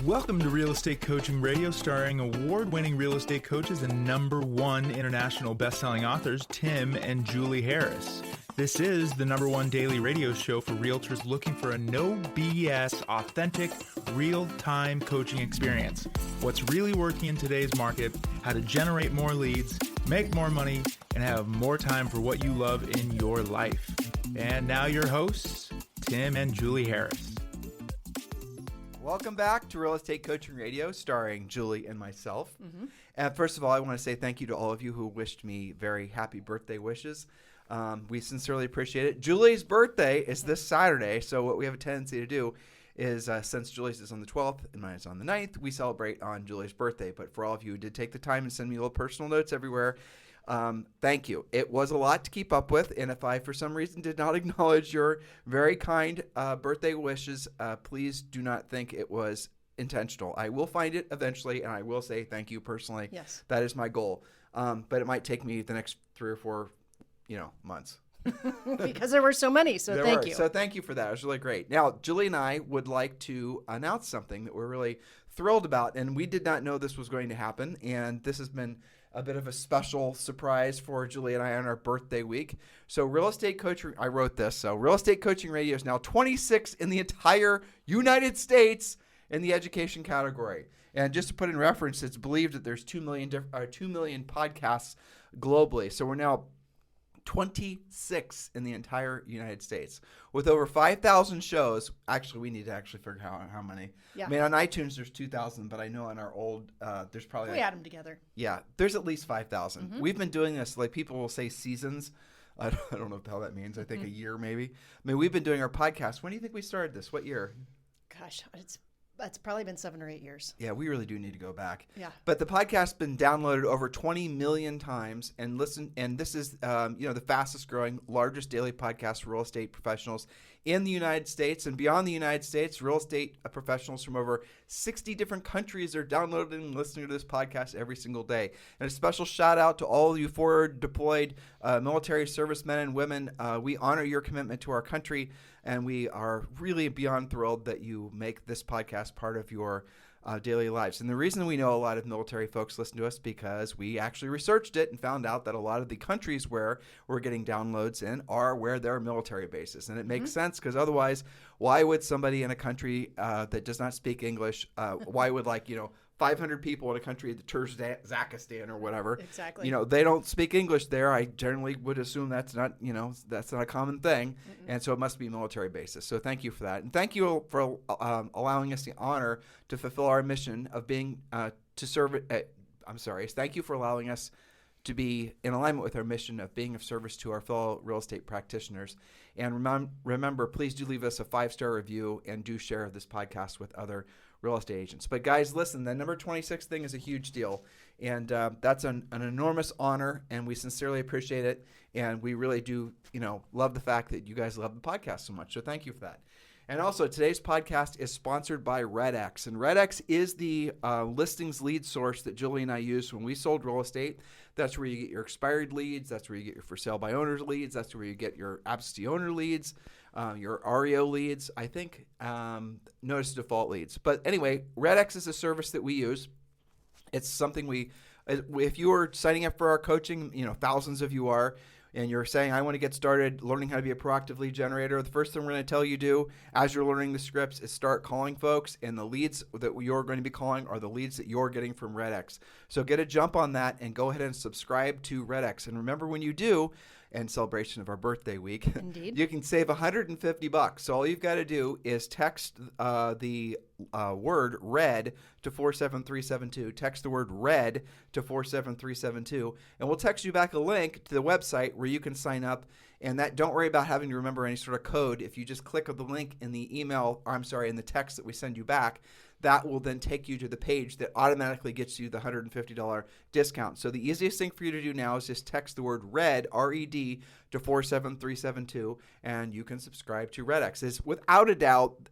Welcome to Real Estate Coaching Radio, starring award-winning real estate coaches and #1 international best-selling authors, Tim and Julie Harris. This is the #1 daily radio show for realtors looking for a no BS, authentic, real-time coaching experience. What's really working in today's market, how to generate more leads, make more money, and have more time for what you love in your life. And now your hosts, Tim and Julie Harris. Welcome back to Real Estate Coaching Radio, starring Julie and myself. And first of all, I want to say thank you to all of you who wished me very happy birthday wishes. We sincerely appreciate it. Julie's birthday is this Saturday, so what we have a tendency to do is, since Julie's is on the 12th and mine is on the 9th, we celebrate on Julie's birthday. But for all of you who did take the time and send me little personal notes everywhere, thank you. It was a lot to keep up with, and if I, for some reason, did not acknowledge your very kind birthday wishes, please do not think it was intentional. I will find it eventually, and I will say thank you personally. Yes. That is my goal. But it might take me the next 3 or 4, months. Because there were so many, so thank you. So thank you for that. It was really great. Now, Julie and I would like to announce something that we're really thrilled about, and we did not know this was going to happen, and this has been a bit of a special surprise for Julie and I on our birthday week. So Real Estate Coaching, I wrote this, so Real Estate Coaching Radio is now 26 in the entire United States in the education category. And just to put in reference, it's believed that there's 2 million podcasts globally. So we're now 26 in the entire United States with over 5,000 shows. Actually, we need to figure out how many. Yeah. I mean, on iTunes, there's 2,000, but I know on our old, there's probably... We add them together. Yeah, there's at least 5,000. We've been doing this, like people will say seasons. I don't know how that means. I think a year maybe. I mean, we've been doing our podcast. When do you think we started this? What year? Gosh, it's probably been 7 or 8 years. Yeah, we really do need to go back. Yeah. But the podcast's been downloaded over 20 million times and this is the fastest growing, largest daily podcast for real estate professionals in the United States and beyond the United States. Real estate professionals from over 60 different countries are downloading and listening to this podcast every single day. And a special shout out to all of you forward deployed military servicemen and women. We honor your commitment to our country, and we are really beyond thrilled that you make this podcast part of your daily lives. And the reason we know a lot of military folks listen to us because we actually researched it and found out that a lot of the countries where we're getting downloads in are where there are military bases. And it makes sense because otherwise, why would somebody in a country that does not speak English, why would 500 people in a country, the Turkmenistan or whatever. Exactly. They don't speak English there. I generally would assume that's not a common thing. And so it must be military bases. So thank you for that. And thank you for allowing us the honor to fulfill our mission of being, thank you for allowing us to be in alignment with our mission of being of service to our fellow real estate practitioners. And remember, please do leave us a 5-star review and do share this podcast with other real estate agents. But guys, listen, the number 26 thing is a huge deal. And that's an enormous honor, and we sincerely appreciate it. And we really do, love the fact that you guys love the podcast so much. So thank you for that. And also, today's podcast is sponsored by RedX. And RedX is the listings lead source that Julie and I used when we sold real estate. That's where you get your expired leads. That's where you get your for sale by owners leads. That's where you get your absentee owner leads, your REO leads, I think, notice default leads. But anyway, RedX is a service that we use. It's something if you are signing up for our coaching, thousands of you are, and you're saying, I want to get started learning how to be a proactive lead generator, the first thing we're going to tell you do as you're learning the scripts is start calling folks, and the leads that you're going to be calling are the leads that you're getting from RedX. So get a jump on that and go ahead and subscribe to RedX. And remember, when you do, in celebration of our birthday week, Indeed. you can save $150. So all you've got to do is text the word RED to 47372. Text the word RED to 47372, and we'll text you back a link to the website where you can sign up. And that, don't worry about having to remember any sort of code. If you just click on the link in the in the text that we send you back, that will then take you to the page that automatically gets you the $150 discount. So the easiest thing for you to do now is just text the word RED, R-E-D, to 47372, and you can subscribe to RedX. It's without a doubt.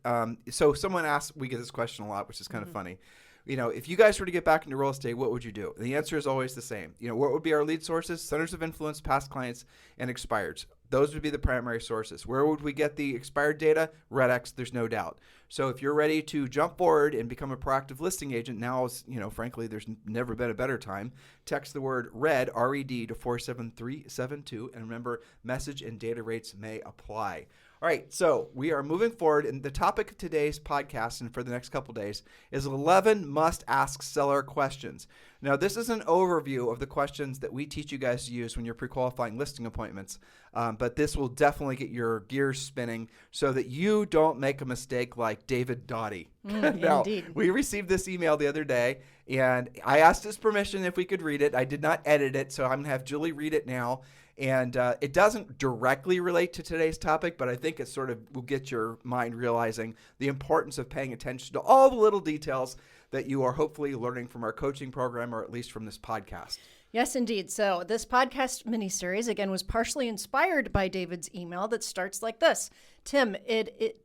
So someone asked, we get this question a lot, which is kind of funny. If you guys were to get back into real estate, what would you do? And the answer is always the same. What would be our lead sources? Centers of influence, past clients, and expireds. Those would be the primary sources. Where would we get the expired data? RedX, there's no doubt. So if you're ready to jump forward and become a proactive listing agent, now is, frankly, there's never been a better time. Text the word RED, R-E-D, to 47372. And remember, message and data rates may apply. All right, so we are moving forward, and the topic of today's podcast and for the next couple days is 11 must-ask seller questions. Now, this is an overview of the questions that we teach you guys to use when you're pre-qualifying listing appointments, but this will definitely get your gears spinning so that you don't make a mistake like David Doughty. Now, Indeed. we received this email the other day, and I asked his permission if we could read it. I did not edit it, so I'm going to have Julie read it now. And it doesn't directly relate to today's topic, but I think it sort of will get your mind realizing the importance of paying attention to all the little details that you are hopefully learning from our coaching program, or at least from this podcast. Yes, indeed. So this podcast miniseries, again, was partially inspired by David's email that starts like this. Tim,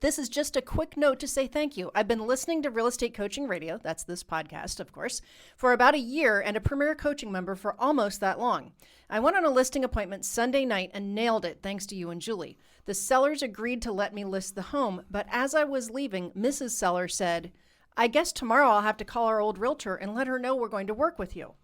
this is just a quick note to say thank you. I've been listening to Real Estate Coaching Radio, that's this podcast, of course, for about a year and a Premier Coaching member for almost that long. I went on a listing appointment Sunday night and nailed it thanks to you and Julie. The sellers agreed to let me list the home, but as I was leaving, Mrs. Seller said, I guess tomorrow I'll have to call our old realtor and let her know we're going to work with you.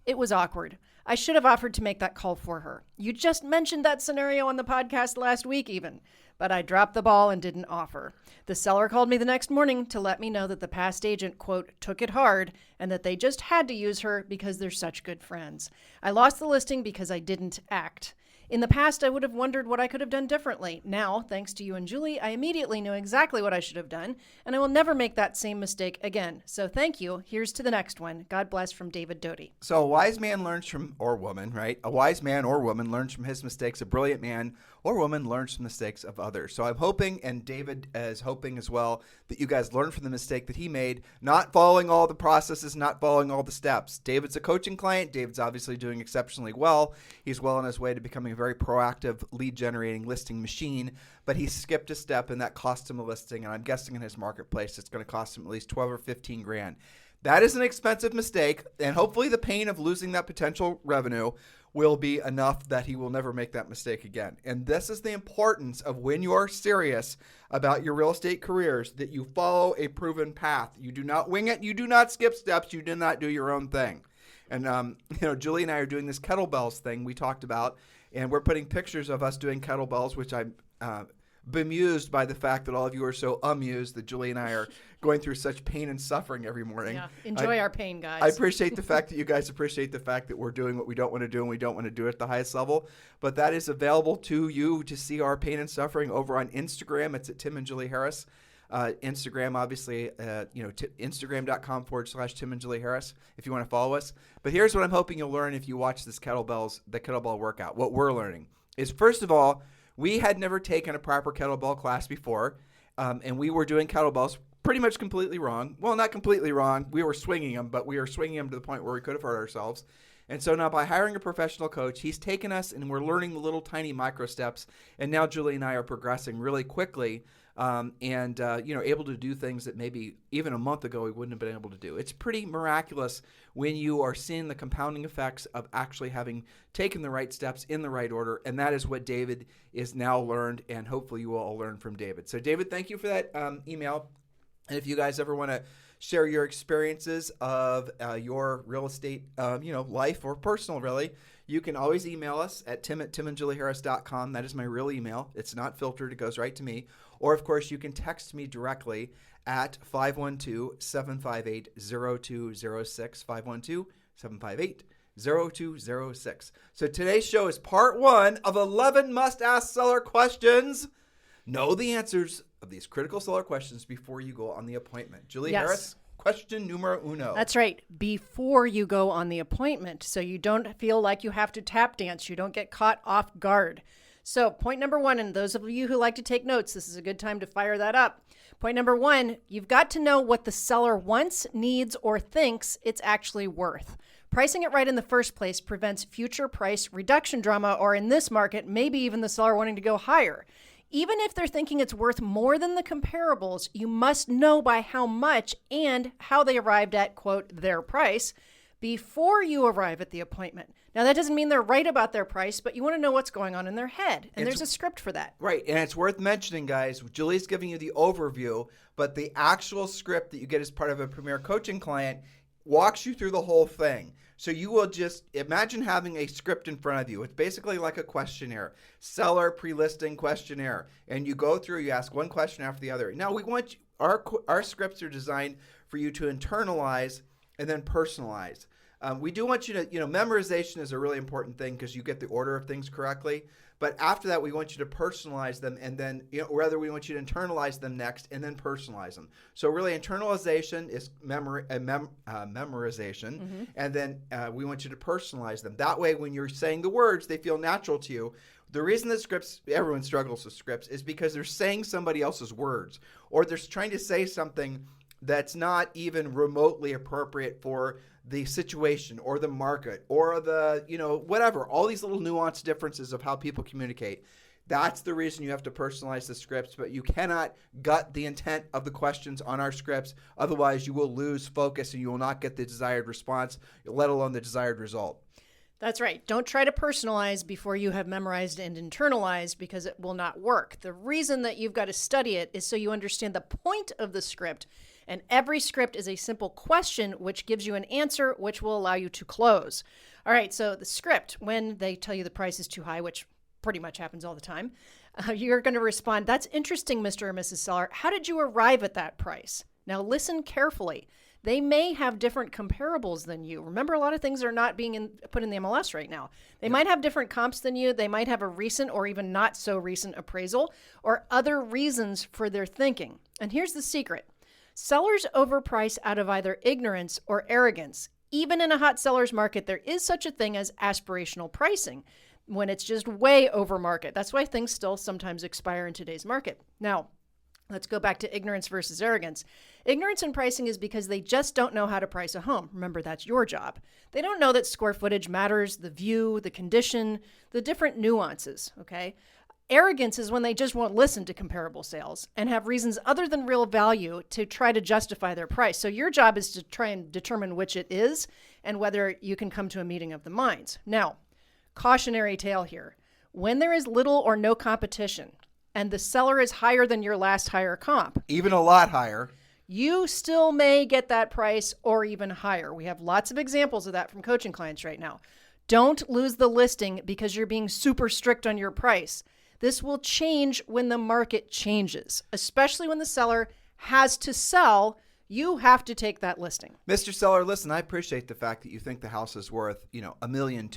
It was awkward. I should have offered to make that call for her. You just mentioned that scenario on the podcast last week even, but I dropped the ball and didn't offer. The seller called me the next morning to let me know that the past agent, quote, took it hard and that they just had to use her because they're such good friends. I lost the listing because I didn't act. In the past, I would have wondered what I could have done differently. Now, thanks to you and Julie, I immediately knew exactly what I should have done, and I will never make that same mistake again. So thank you. Here's to the next one. God bless, from David Doughty. So a wise man learns from, or woman, right? A wise man or woman learns from his mistakes. A brilliant man or woman learns from the mistakes of others. So I'm hoping, and David is hoping as well, that you guys learn from the mistake that he made, not following all the processes, not following all the steps. David's a coaching client. David's obviously doing exceptionally well. He's well on his way to becoming a very proactive lead-generating listing machine, but he skipped a step, and that cost him a listing, and I'm guessing in his marketplace it's going to cost him at least 12 or 15 grand. That is an expensive mistake, and hopefully the pain of losing that potential revenue will be enough that he will never make that mistake again. And this is the importance of when you are serious about your real estate careers, that you follow a proven path. You do not wing it. You do not skip steps. You do not do your own thing. And, Julie and I are doing this kettlebells thing we talked about, and we're putting pictures of us doing kettlebells, which I'm bemused by the fact that all of you are so amused that Julie and I are going through such pain and suffering every morning. Yeah, enjoy our pain, guys. I appreciate the fact that you guys appreciate the fact that we're doing what we don't want to do, and we don't want to do it at the highest level. But that is available to you to see our pain and suffering over on Instagram. It's at Tim and Julie Harris. Instagram, obviously, Instagram.com/Tim and Julie Harris if you want to follow us. But here's what I'm hoping you'll learn if you watch the kettlebell workout. What we're learning is, first of all, we had never taken a proper kettlebell class before, and we were doing kettlebells pretty much completely wrong. Well, not completely wrong. We were swinging them, but we were swinging them to the point where we could have hurt ourselves. And so now by hiring a professional coach, he's taken us and we're learning the little tiny micro steps. And now Julie and I are progressing really quickly able to do things that maybe even a month ago we wouldn't have been able to do. It's pretty miraculous when you are seeing the compounding effects of actually having taken the right steps in the right order, and that is what David is now learned, and hopefully you will all learn from David. So David, thank you for that email. And if you guys ever want to share your experiences of your real estate, life or personal, really, you can always email us at tim@timandjulieharris.com. That is my real email. It's not filtered. It goes right to me. Or, of course, you can text me directly at 512-758-0206, 512-758-0206. So today's show is part 1 of 11 must-ask seller questions. Know the answers of these critical seller questions before you go on the appointment. Julie Harris, question numero uno. That's right. Before you go on the appointment, so you don't feel like you have to tap dance. You don't get caught off guard. So point number 1, and those of you who like to take notes, this is a good time to fire that up. Point number 1, you've got to know what the seller wants, needs, or thinks it's actually worth. Pricing it right in the first place prevents future price reduction drama, or in this market, maybe even the seller wanting to go higher. Even if they're thinking it's worth more than the comparables, you must know by how much and how they arrived at, quote, their price, before you arrive at the appointment. Now, that doesn't mean they're right about their price, but you want to know what's going on in their head. And there's a script for that. Right. And it's worth mentioning, guys, Julie's giving you the overview, but the actual script that you get as part of a Premier Coaching client walks you through the whole thing. So you will just imagine having a script in front of you. It's basically like a questionnaire, seller pre-listing questionnaire. And you go through, you ask one question after the other. Now, we want our scripts are designed for you to internalize and then personalize. We do want you to, memorization is a really important thing because you get the order of things correctly. But after that, we want you to personalize them, and then, rather we want you to internalize them next and then personalize them. So really, internalization is memorization, and then we want you to personalize them. That way, when you're saying the words, they feel natural to you. The reason that scripts, everyone struggles with scripts, is because they're saying somebody else's words, or they're trying to say something that's not even remotely appropriate for the situation or the market or the, whatever, all these little nuanced differences of how people communicate. That's the reason you have to personalize the scripts, but you cannot gut the intent of the questions on our scripts. Otherwise, you will lose focus and you will not get the desired response, let alone the desired result. That's right. Don't try to personalize before you have memorized and internalized because it will not work. The reason that you've got to study it is so you understand the point of the script. And every script is a simple question which gives you an answer which will allow you to close. All right, so the script, when they tell you the price is too high, which pretty much happens all the time, you're going to respond, "That's interesting, Mr. or Mrs. Seller. How did you arrive at that price?" Now listen carefully. They may have different comparables than you. Remember, a lot of things are not being put in the MLS right now. They might have different comps than you. They might have a recent or even not so recent appraisal or other reasons for their thinking. And here's the secret. Sellers overprice out of either ignorance or arrogance. Even in a hot seller's market, there is such a thing as aspirational pricing when it's just way over market. That's why things still sometimes expire in today's market. Now, let's go back to ignorance versus arrogance. Ignorance in pricing is because they just don't know how to price a home. Remember, that's your job. They don't know that square footage matters, the view, the condition, the different nuances, okay? Arrogance is when they just won't listen to comparable sales and have reasons other than real value to try to justify their price. So your job is to try and determine which it is and whether you can come to a meeting of the minds. Now, cautionary tale here. When there is little or no competition and the seller is higher than your last higher comp, even a lot higher, you still may get that price or even higher. We have lots of examples of that from coaching clients right now. Don't lose the listing because you're being super strict on your price. This will change when the market changes, especially when the seller has to sell. You have to take that listing. Mr. Seller, listen, I appreciate the fact that you think the house is worth, $1.2 million,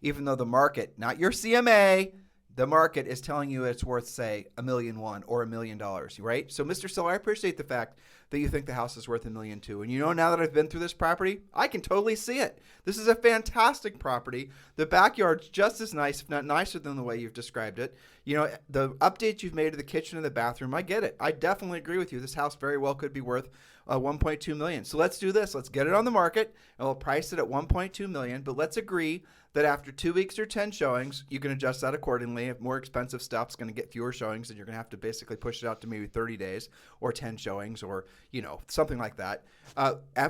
even though the market, not your CMA, the market is telling you it's worth, say, $1.1 million or $1 million, right? So, Mr. Seller, I appreciate the fact that you think the house is worth $1.2 million. And now that I've been through this property, I can totally see it. This is a fantastic property. The backyard's just as nice, if not nicer than the way you've described it. The updates you've made to the kitchen and the bathroom, I get it. I definitely agree with you. This house very well could be worth $1.2 million. So let's do this. Let's get it on the market, and we'll price it at $1.2 million. But let's agree that after 2 weeks or 10 showings, you can adjust that accordingly. If more expensive stuff's going to get fewer showings, and you're going to have to basically push it out to maybe 30 days or 10 showings or, something like that.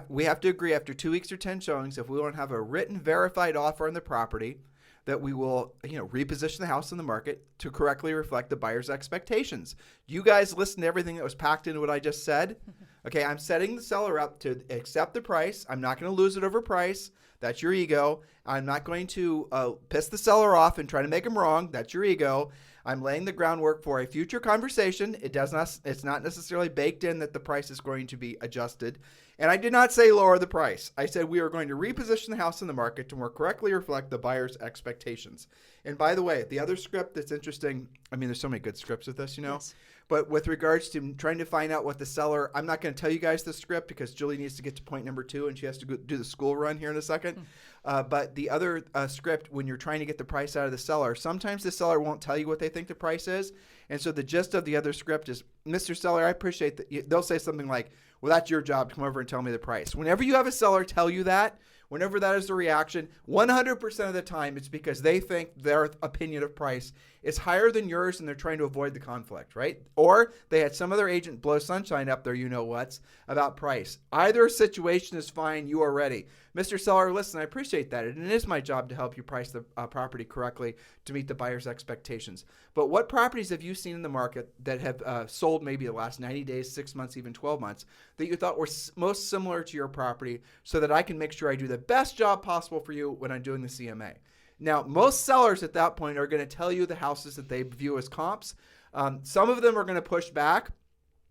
We have to agree after 2 weeks or 10 showings, if we want to have a written verified offer on the property, that we will, reposition the house in the market to correctly reflect the buyer's expectations. You guys listen to everything that was packed into what I just said. Okay, I'm setting the seller up to accept the price. I'm not going to lose it over price. That's your ego. I'm not going to piss the seller off and try to make him wrong. That's your ego. I'm laying the groundwork for a future conversation. It's not necessarily baked in that the price is going to be adjusted. And I did not say lower the price. I said we are going to reposition the house in the market to more correctly reflect the buyer's expectations. And by the way, the other script that's interesting, there's so many good scripts with this, Yes. But with regards to trying to find out what the seller, I'm not going to tell you guys the script because Julie needs to get to point number 2 and she has to go do the school run here in a second. But the other script, when you're trying to get the price out of the seller, sometimes the seller won't tell you what they think the price is. And so the gist of the other script is, Mr. Seller, I appreciate that. They'll say something like, well, that's your job to come over and tell me the price. Whenever you have a seller tell you that, whenever that is the reaction, 100% of the time it's because they think their opinion of price is higher than yours and they're trying to avoid the conflict, right? Or they had some other agent blow sunshine up their you-know-whats about price. Either situation is fine. You are ready. Mr. Seller, listen, I appreciate that. And it is my job to help you price the property correctly to meet the buyer's expectations. But what properties have you seen in the market that have sold maybe the last 90 days, 6 months, even 12 months that you thought were most similar to your property so that I can make sure I do the best job possible for you when I'm doing the CMA? Now, most sellers at that point are going to tell you the houses that they view as comps. Some of them are going to push back.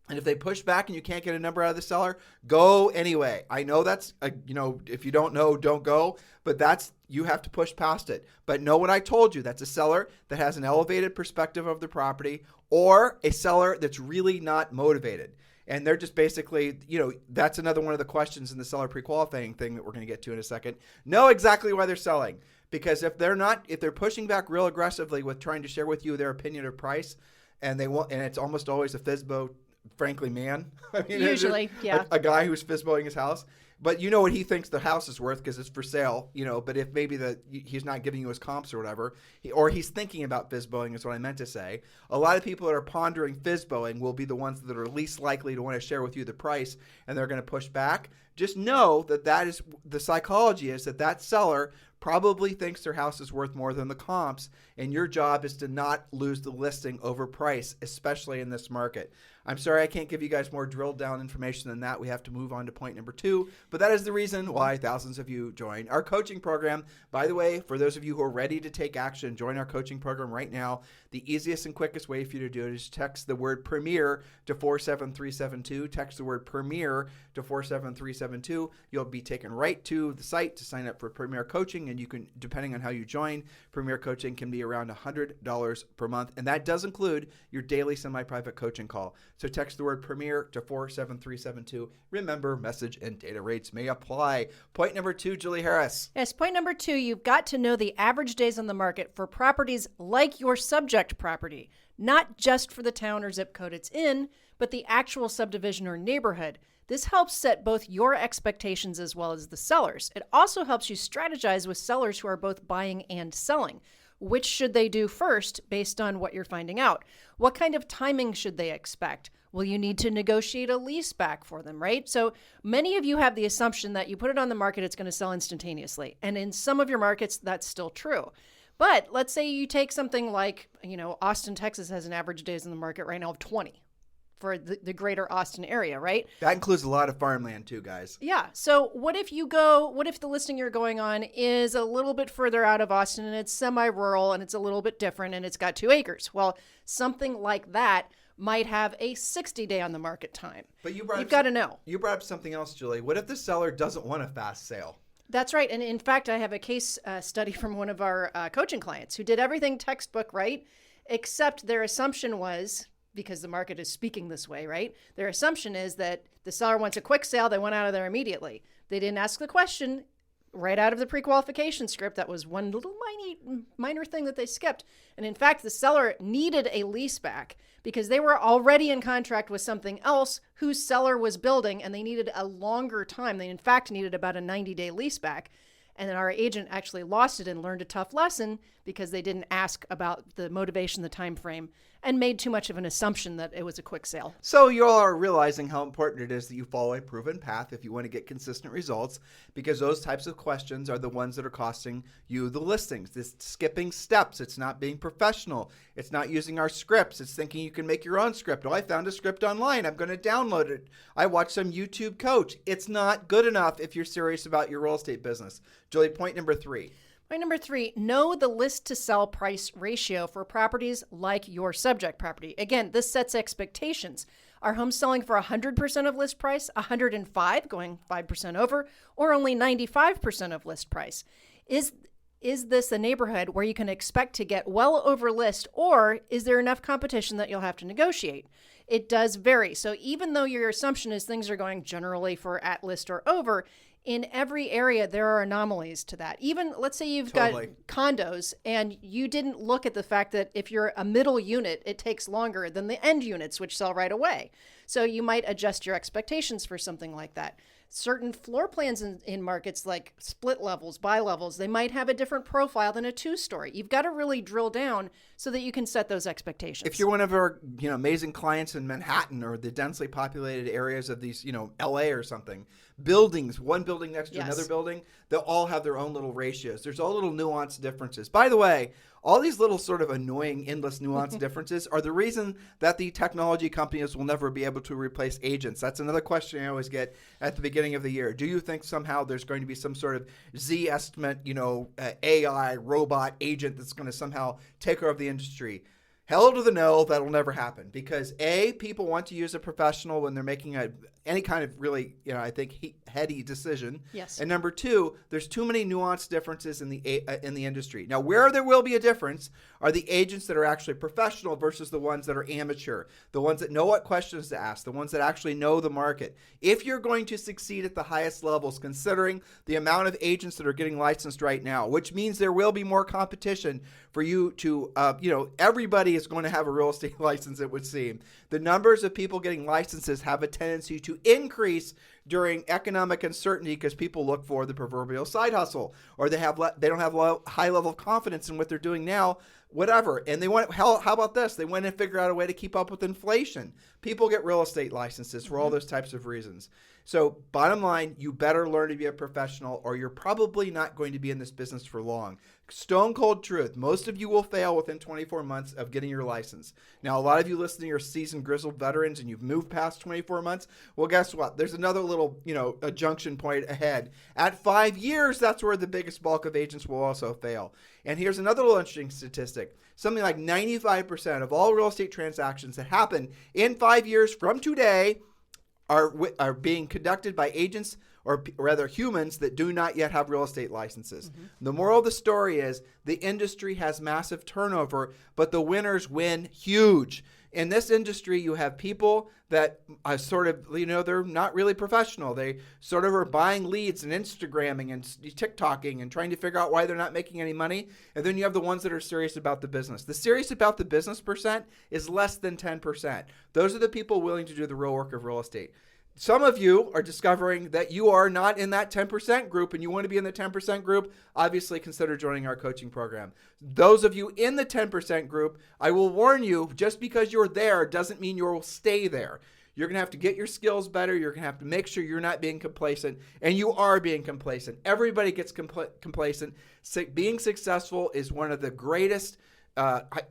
And if they push back and you can't get a number out of the seller, go anyway. I know that's, if you don't know, don't go. But you have to push past it. But know what I told you. That's a seller that has an elevated perspective of the property or a seller that's really not motivated. And they're just basically, that's another one of the questions in the seller pre-qualifying thing that we're going to get to in a second. Know exactly why they're selling. Because if they're pushing back real aggressively with trying to share with you their opinion of price, and it's almost always a FSBO, frankly, man. I mean, usually, yeah. A guy who's FSBOing his house. But you know what he thinks the house is worth because it's for sale, but if maybe he's not giving you his comps or whatever, or he's thinking about FSBOing is what I meant to say. A lot of people that are pondering FSBOing will be the ones that are least likely to want to share with you the price, and they're going to push back. Just know that is the psychology is that seller probably thinks their house is worth more than the comps, and your job is to not lose the listing over price, especially in this market. I'm sorry I can't give you guys more drilled down information than that. We have to move on to point number 2, but that is the reason why thousands of you join our coaching program. By the way, for those of you who are ready to take action, join our coaching program right now. The easiest and quickest way for you to do it is text the word Premier to 47372. Text the word Premier to 47372. You'll be taken right to the site to sign up for Premier Coaching, and you can, depending on how you join, Premier Coaching can be around $100 per month, and that does include your daily semi-private coaching call. So text the word Premier to 47372. Remember, message and data rates may apply. Point number 2, Julie Harris. Yes, point number 2, you've got to know the average days on the market for properties like your subject property, not just for the town or zip code it's in, but the actual subdivision or neighborhood. This helps set both your expectations as well as the sellers. It also helps you strategize with sellers who are both buying and selling. Which should they do first based on what you're finding out? What kind of timing should they expect? Will you need to negotiate a lease back for them, right? So many of you have the assumption that you put it on the market, it's going to sell instantaneously. And in some of your markets, that's still true. But let's say you take something like, Austin, Texas has an average days in the market right now of 20 for the greater Austin area, right? That includes a lot of farmland too, guys. Yeah. So what if the listing you're going on is a little bit further out of Austin and it's semi-rural and it's a little bit different and it's got 2 acres? Well, something like that might have a 60-day on the market time. But you've got to know. You brought up something else, Julie. What if the seller doesn't want a fast sale? That's right. And in fact, I have a case study from one of our coaching clients who did everything textbook right, except their assumption was, because the market is speaking this way, right? Their assumption is that the seller wants a quick sale. They went out of there immediately. They didn't ask the question right out of the pre-qualification script. That was one little minor thing that they skipped. And in fact, the seller needed a lease back because they were already in contract with something else whose seller was building, and they needed a longer time. They, in fact, needed about a 90-day lease back. And then our agent actually lost it and learned a tough lesson because they didn't ask about the motivation, the time frame, and made too much of an assumption that it was a quick sale. So you all are realizing how important it is that you follow a proven path if you want to get consistent results, because those types of questions are the ones that are costing you the listings. This skipping steps. It's not being professional. It's not using our scripts. It's thinking you can make your own script. Oh, I found a script online. I'm going to download it. I watched some YouTube coach. It's not good enough if you're serious about your real estate business. Julie, point number 3. Point number 3, know the list to sell price ratio for properties like your subject property. Again, this sets expectations. Are homes selling for 100% of list price, 105, going 5% over, or only 95% of list price? Is this a neighborhood where you can expect to get well over list, or is there enough competition that you'll have to negotiate? It does vary. So even though your assumption is things are going generally for at list or over, in every area, there are anomalies to that. Even, let's say you've got condos and you didn't look at the fact that if you're a middle unit, it takes longer than the end units, which sell right away. So you might adjust your expectations for something like that. certain floor plans in markets like split levels, bi levels, they might have a different profile than a 2-story. You've got to really drill down so that you can set those expectations. If you're one of our amazing clients in Manhattan or the densely populated areas of these, LA or something, buildings, one building next to another building, they'll all have their own little ratios. There's all little nuanced differences. By the way, all these little sort of annoying, endless nuanced differences are the reason that the technology companies will never be able to replace agents. That's another question I always get at the beginning of the year. Do you think somehow there's going to be some sort of Z estimate, AI robot agent that's going to somehow take over the industry? Hell to the no, that'll never happen, because people want to use a professional when they're making any kind of really, I think heady decision. Yes. And number two, there's too many nuanced differences in the industry. Now, where there will be a difference are the agents that are actually professional versus the ones that are amateur, the ones that know what questions to ask, the ones that actually know the market. If you're going to succeed at the highest levels, considering the amount of agents that are getting licensed right now, which means there will be more competition for you to, everybody is going to have a real estate license, it would seem. The numbers of people getting licenses have a tendency to increase during economic uncertainty because people look for the proverbial side hustle, or they don't have high level of confidence in what they're doing now, whatever. And they want, how about this? They went and figure out a way to keep up with inflation. People get real estate licenses for all those types of reasons. So bottom line, you better learn to be a professional, or you're probably not going to be in this business for long. Stone cold truth. Most of you will fail within 24 months of getting your license. Now, a lot of you listening are seasoned, grizzled veterans, and you've moved past 24 months. Well, guess what? There's another little, a junction point ahead. At 5 years, that's where the biggest bulk of agents will also fail. And here's another little interesting statistic. Something like 95% of all real estate transactions that happen in 5 years from today are being conducted by agents, or rather humans, that do not yet have real estate licenses. The moral of the story is the industry has massive turnover, but the winners win huge. In this industry, you have people that are sort of, they're not really professional. They sort of are buying leads and Instagramming and TikToking and trying to figure out why they're not making any money. And then you have the ones that are serious about the business. The serious about the business percent is less than 10%. Those are the people willing to do the real work of real estate. Some of you are discovering that you are not in that 10% group and you want to be in the 10% group. Obviously, consider joining our coaching program. Those of you in the 10% group, I will warn you, just because you're there doesn't mean you will stay there. You're going to have to get your skills better. You're going to have to make sure you're not being complacent, and you are being complacent. Everybody gets complacent. Being successful is one of the greatest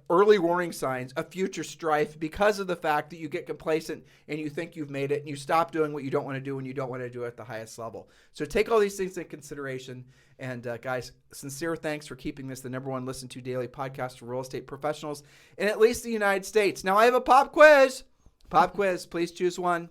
early warning signs of future strife, because of the fact that you get complacent and you think you've made it and you stop doing what you don't want to do when you don't want to do it at the highest level. So take all these things into consideration. And guys, sincere thanks for keeping this the #1 listened to daily podcast for real estate professionals in at least the United States. Now I have a pop quiz. Pop quiz. Please choose one.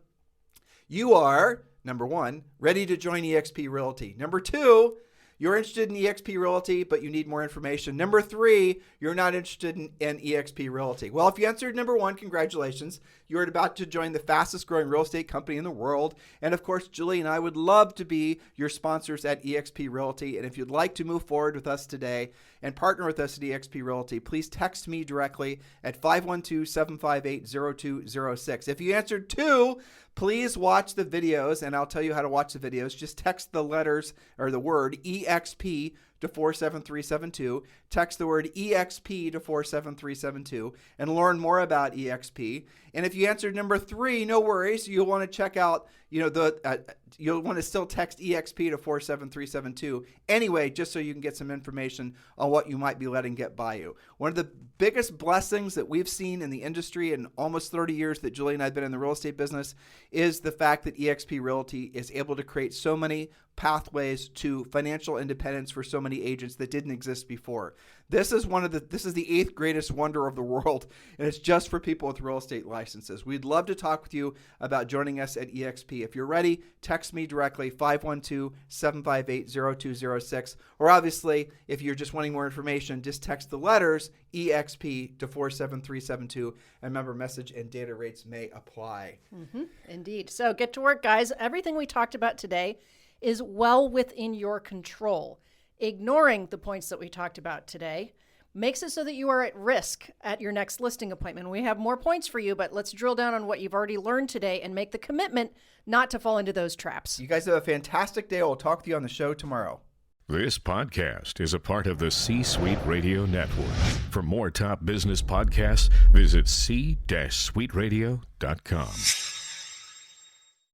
You are, #1, ready to join eXp Realty. #2, you're interested in eXp Realty, but you need more information. #3, you're not interested in eXp Realty. Well, if you answered #1, congratulations. You're about to join the fastest growing real estate company in the world. And of course, Julie and I would love to be your sponsors at eXp Realty. And if you'd like to move forward with us today and partner with us at eXp Realty, please text me directly at 512-758-0206. If you answered 2, please watch the videos, and I'll tell you how to watch the videos. Just text the letters or the word EXP to 47372. Text the word EXP to 47372 and learn more about EXP. And if you answered #3, no worries. You'll want to check out, you'll want to still text EXP to 47372 anyway, just so you can get some information on what you might be letting get by you. One of the biggest blessings that we've seen in the industry in almost 30 years that Julie and I have been in the real estate business is the fact that eXp Realty is able to create so many pathways to financial independence for so many agents that didn't exist before. This is the 8th greatest wonder of the world, and it's just for people with real estate licenses. We'd love to talk with you about joining us at eXp. If you're ready, text me directly, 512-758-0206. Or obviously, if you're just wanting more information, just text the letters EXP to 47372. And remember, message and data rates may apply. Indeed. So get to work, guys. Everything we talked about today is well within your control. Ignoring the points that we talked about today makes it so that you are at risk at your next listing appointment. We have more points for you, but let's drill down on what you've already learned today and make the commitment not to fall into those traps. You guys have a fantastic day. We'll talk to you on the show tomorrow. This podcast is a part of the C-Suite Radio Network. For more top business podcasts, visit c-suiteradio.com.